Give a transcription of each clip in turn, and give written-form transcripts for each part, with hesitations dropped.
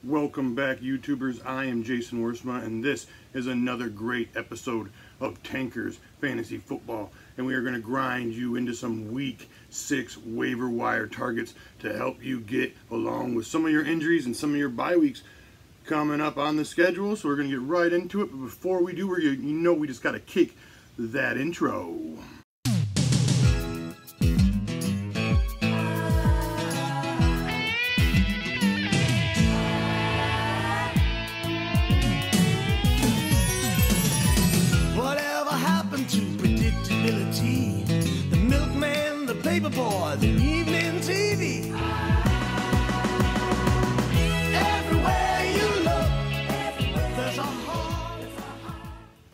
Welcome back, YouTubers. I am Jason Worsma, and this is another great episode of Tankers Fantasy Football. And we are going to grind you into some Week 6 waiver wire targets to help you get along with some of your injuries and some of your bye weeks coming up on the schedule. So we're going to get right into it. But before we do, we just got to kick that intro. The milkman, the paperboy, the evening TV. Everywhere you look, there's a heart.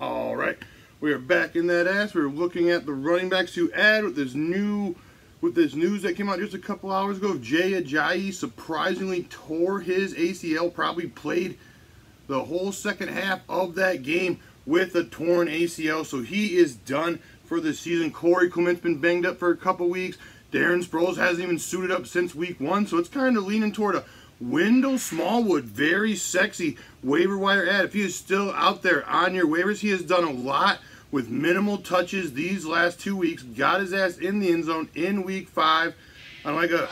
All right, we are back in that ass. We're looking at the running backs to add with this news that came out just a couple hours ago. Jay Ajayi surprisingly tore his ACL, probably played the whole second half of that game with a torn ACL, so he is done for the season. Corey Clement's been banged up for a couple weeks. Darren Sproles hasn't even suited up since week 1, so it's kind of leaning toward a Wendell Smallwood, very sexy waiver wire ad. If he is still out there on your waivers, he has done a lot with minimal touches these last 2 weeks. Got his ass in the end zone in week 5 on like a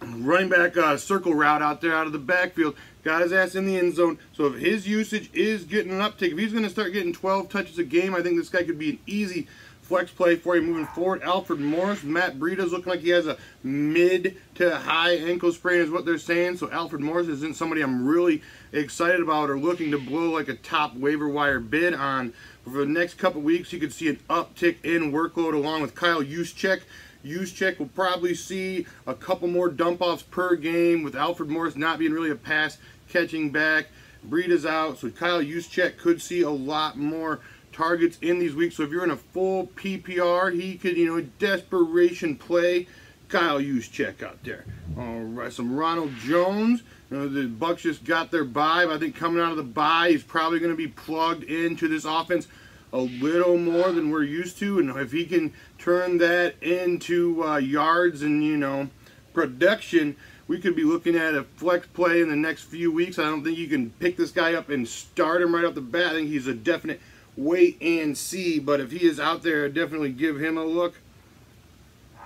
running back circle route out there out of the backfield. Got his ass in the end zone. So if his usage is getting an uptick, if he's going to start getting 12 touches a game, I think this guy could be an easy flex play for you moving forward. Alfred Morris, Matt Breida's looking like he has a mid to high ankle sprain is what they're saying. So Alfred Morris isn't somebody I'm really excited about or looking to blow like a top waiver wire bid on. But for the next couple weeks, you could see an uptick in workload along with Kyle Juszczyk. Juszczyk will probably see a couple more dump-offs per game with Alfred Morris not being really a pass-catching back. Breida's out, so Kyle Juszczyk could see a lot more targets in these weeks. So if you're in a full PPR, he could, desperation play Kyle Juszczyk out there. All right, some Ronald Jones. The Bucs just got their bye. I think coming out of the bye, he's probably going to be plugged into this offense a little more than we're used to, and if he can turn that into yards and production, we could be looking at a flex play in the next few weeks. I don't think you can pick this guy up and start him right off the bat. I think he's a definite wait and see, but if he is out there, definitely give him a look.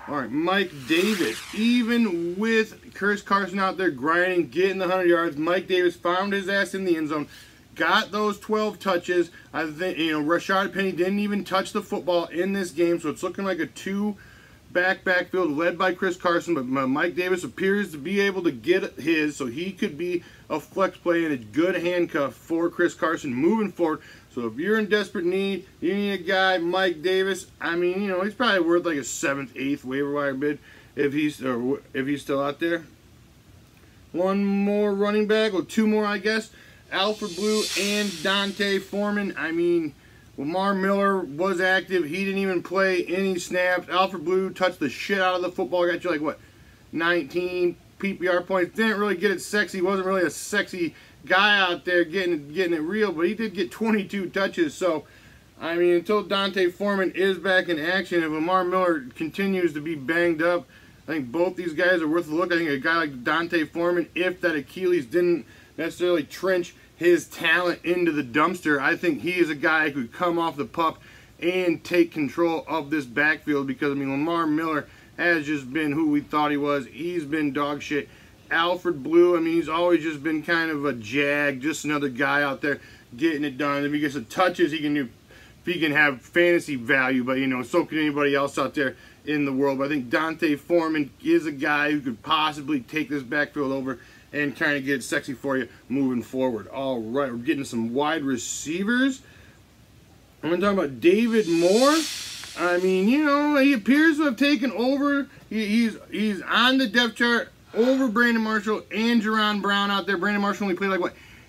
All right, Mike Davis. Even with Chris Carson out there grinding, getting the 100 yards, Mike Davis found his ass in the end zone. Got those 12 touches. I think, Rashad Penny didn't even touch the football in this game, so it's looking like a backfield led by Chris Carson, but Mike Davis appears to be able to get his, so he could be a flex play and a good handcuff for Chris Carson moving forward. So if you're in desperate need, you need a guy, Mike Davis, he's probably worth like a 7th, 8th waiver wire bid if he's still out there. One more running back, or 2 more, I guess. Alfred Blue and Dante Foreman. Lamar Miller was active. He didn't even play any snaps. Alfred Blue touched the shit out of the football. Got you like, 19 PPR points. Didn't really get it sexy. Wasn't really a sexy guy out there getting it real, but he did get 22 touches. So, until Dante Foreman is back in action, if Lamar Miller continues to be banged up, I think both these guys are worth a look. I think a guy like Dante Foreman, if that Achilles didn't necessarily trench his talent into the dumpster, I think he is a guy who could come off the pup and take control of this backfield because, Lamar Miller has just been who we thought he was. He's been dog shit. Alfred Blue, he's always just been kind of a jag, just another guy out there getting it done. If he gets the touches, he can have fantasy value, but, so can anybody else out there in the world. But I think Dante Foreman is a guy who could possibly take this backfield over and kind of get it sexy for you moving forward. All right, we're getting some wide receivers. I'm going to talk about David Moore. He appears to have taken over. He's on the depth chart over Brandon Marshall and Jerron Brown out there. Brandon Marshall only played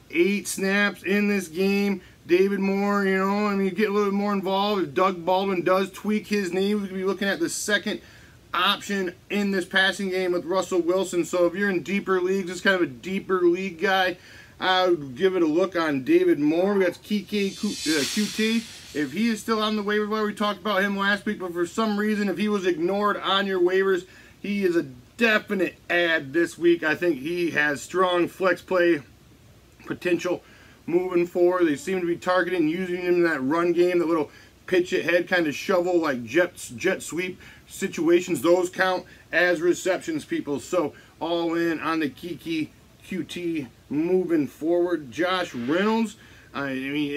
8 snaps in this game. David Moore, you get a little bit more involved. If Doug Baldwin does tweak his knee, we could be looking at the second option in this passing game with Russell Wilson. So if you're in deeper leagues, this kind of a deeper league guy, I would give it a look on David Moore. We got Keke QT. If he is still on the waiver wire, we talked about him last week, but for some reason, if he was ignored on your waivers, he is a definite add this week. I think he has strong flex play potential moving forward. They seem to be targeting, using him in that run game, that little pitch it head kind of shovel, like jet sweep situations. Those count as receptions, people. So all in on the Kiki QT moving forward. Josh Reynolds, I mean,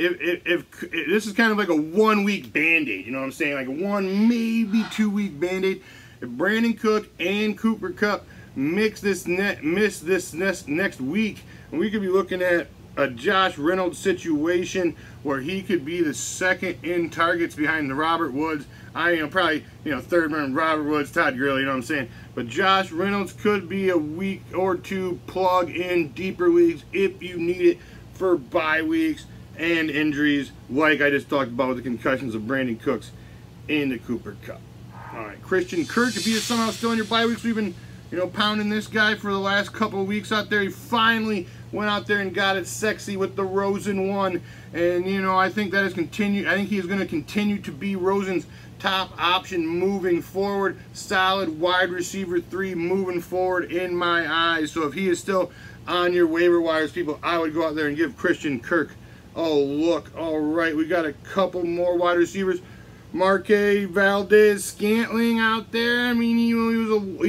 if this is kind of like a 1 week band-aid, you know what I'm saying? Like a 1, maybe 2 week band-aid. If Brandon Cook and Cooper Kupp miss this next week, and we could be looking at a Josh Reynolds situation where he could be the second in targets behind the Robert Woods. Probably, third man Robert Woods, Todd Gurley, you know what I'm saying? But Josh Reynolds could be a week or two plug in deeper leagues if you need it for bye weeks and injuries, like I just talked about with the concussions of Brandon Cooks and the Cooper Kupp. All right, Christian Kirk, if he is somehow still in your bye weeks, we've been, pounding this guy for the last couple of weeks out there. He finally went out there and got it sexy with the Rosen one, and I think that is continue. I think he is going to continue to be Rosen's top option moving forward. Solid wide receiver 3 moving forward in my eyes. So if he is still on your waiver wires, people, I would go out there and give Christian Kirk a look. All right, we got a couple more wide receivers. Marquez Valdez-Scantling out there. I mean, he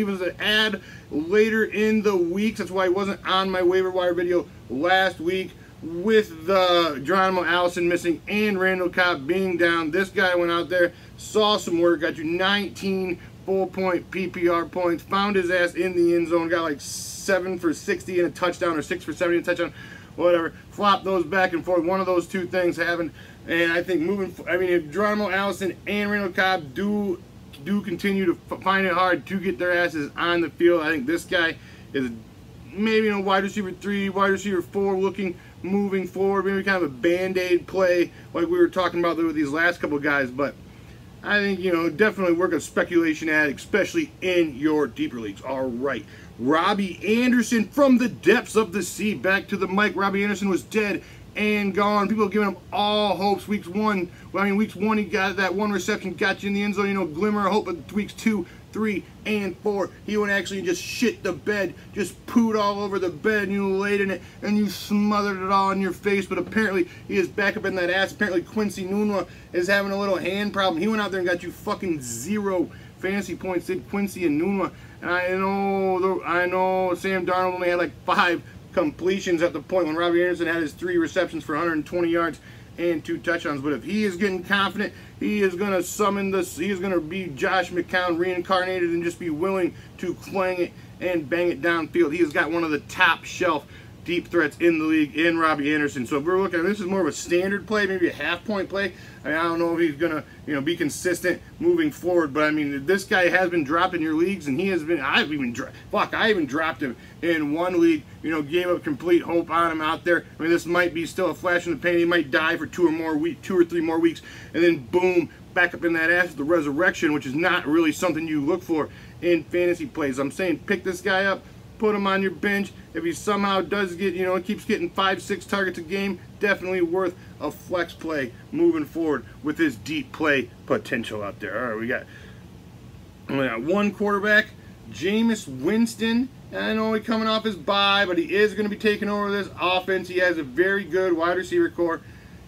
was an ad later in the week. That's why he wasn't on my waiver wire video last week with the Geronimo Allison missing and Randall Cobb being down. This guy went out there, saw some work, got you 19 full-point PPR points, found his ass in the end zone, got like 7 for 60 and a touchdown, or 6 for 70 and a touchdown, whatever. Flop those back and forth. One of those two things happened. And I think if Geronimo Allison and Randall Cobb do continue to find it hard to get their asses on the field, I think this guy is maybe wide receiver 3, wide receiver 4 looking moving forward. Maybe kind of a band-aid play like we were talking about with these last couple guys. But I think, definitely work a speculation ad, especially in your deeper leagues. All right. Robbie Anderson from the depths of the sea. Back to the mic. Robbie Anderson was dead and gone. People are giving him all hopes. Weeks 1, he got that 1 reception, got you in the end zone, glimmer of hope. But weeks 2, 3, and 4, he went actually just shit the bed, just pooed all over the bed, and you laid in it, and you smothered it all in your face. But apparently, he is back up in that ass. Apparently, Quincy Nunwa is having a little hand problem. He went out there and got you fucking 0 fantasy points, did Quincy and Nunwa. And I know Sam Darnold only had like 5 completions at the point when Robbie Anderson had his 3 receptions for 120 yards and 2 touchdowns. But if he is getting confident, he is going to summon this. He is going to be Josh McCown reincarnated and just be willing to clang it and bang it downfield. He has got one of the top shelf deep threats in the league in Robbie Anderson. So if we're looking at this, is more of a standard play, maybe a half-point play. I don't know if he's gonna, be consistent moving forward. But I mean, this guy has been dropped in your leagues, and he has been. I even dropped him in one league. Gave up complete hope on him out there. I mean, this might be still a flash in the pan. He might die for 2 or 3 more weeks, and then boom, back up in that ass with the resurrection, which is not really something you look for in fantasy plays. I'm saying pick this guy up, put him on your bench. If he somehow does get, keeps getting 5-6 targets a game, definitely worth a flex play moving forward with his deep play potential out there. All right, we got one quarterback, Jameis Winston. I know he's coming off his bye, but he is going to be taking over this offense. He has a very good wide receiver core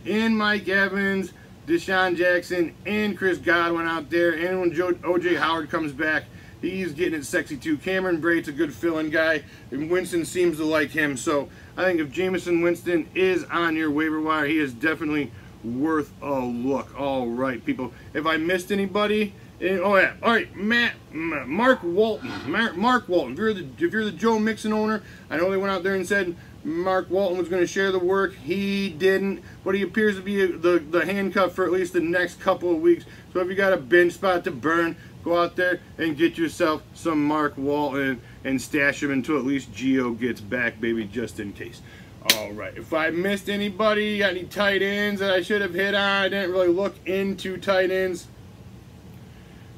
in Mike Evans, Deshaun Jackson, and Chris Godwin out there. And when O.J. Howard comes back, he's getting it sexy too. Cameron Brate's a good fill-in guy, and Winston seems to like him. So I think if Jameson Winston is on your waiver wire, he is definitely worth a look. All right, people. If I missed anybody, all right, Mark Walton. Mark Walton. If you're the Joe Mixon owner, I know they went out there and said Mark Walton was going to share the work. He didn't, but he appears to be the handcuff for at least the next couple of weeks. So if you got a bench spot to burn, go out there and get yourself some Mark Walton and stash him until at least Gio gets back, baby, just in case. All right, if I missed anybody, got any tight ends that I should have hit on? I didn't really look into tight ends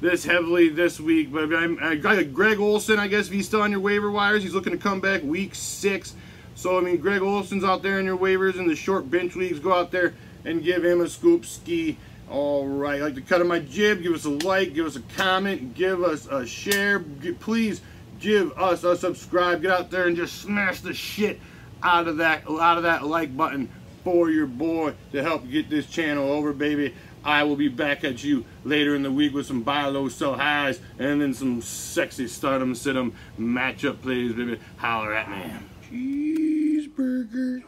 this heavily this week, but I got Greg Olsen. I guess if he's still on your waiver wires, he's looking to come back week 6. So, I mean, Greg Olsen's out there in your waivers in the short bench leagues. Go out there and give him a scoop ski. All right, like the cut of my jib, give us a like, give us a comment, give us a share. Please give us a subscribe. Get out there and just smash the shit out of that like button for your boy to help get this channel over, baby. I will be back at you later in the week with some buy low, sell highs, and then some sexy start 'em, sit 'em matchup plays, baby. Holler at me. Cheeseburger.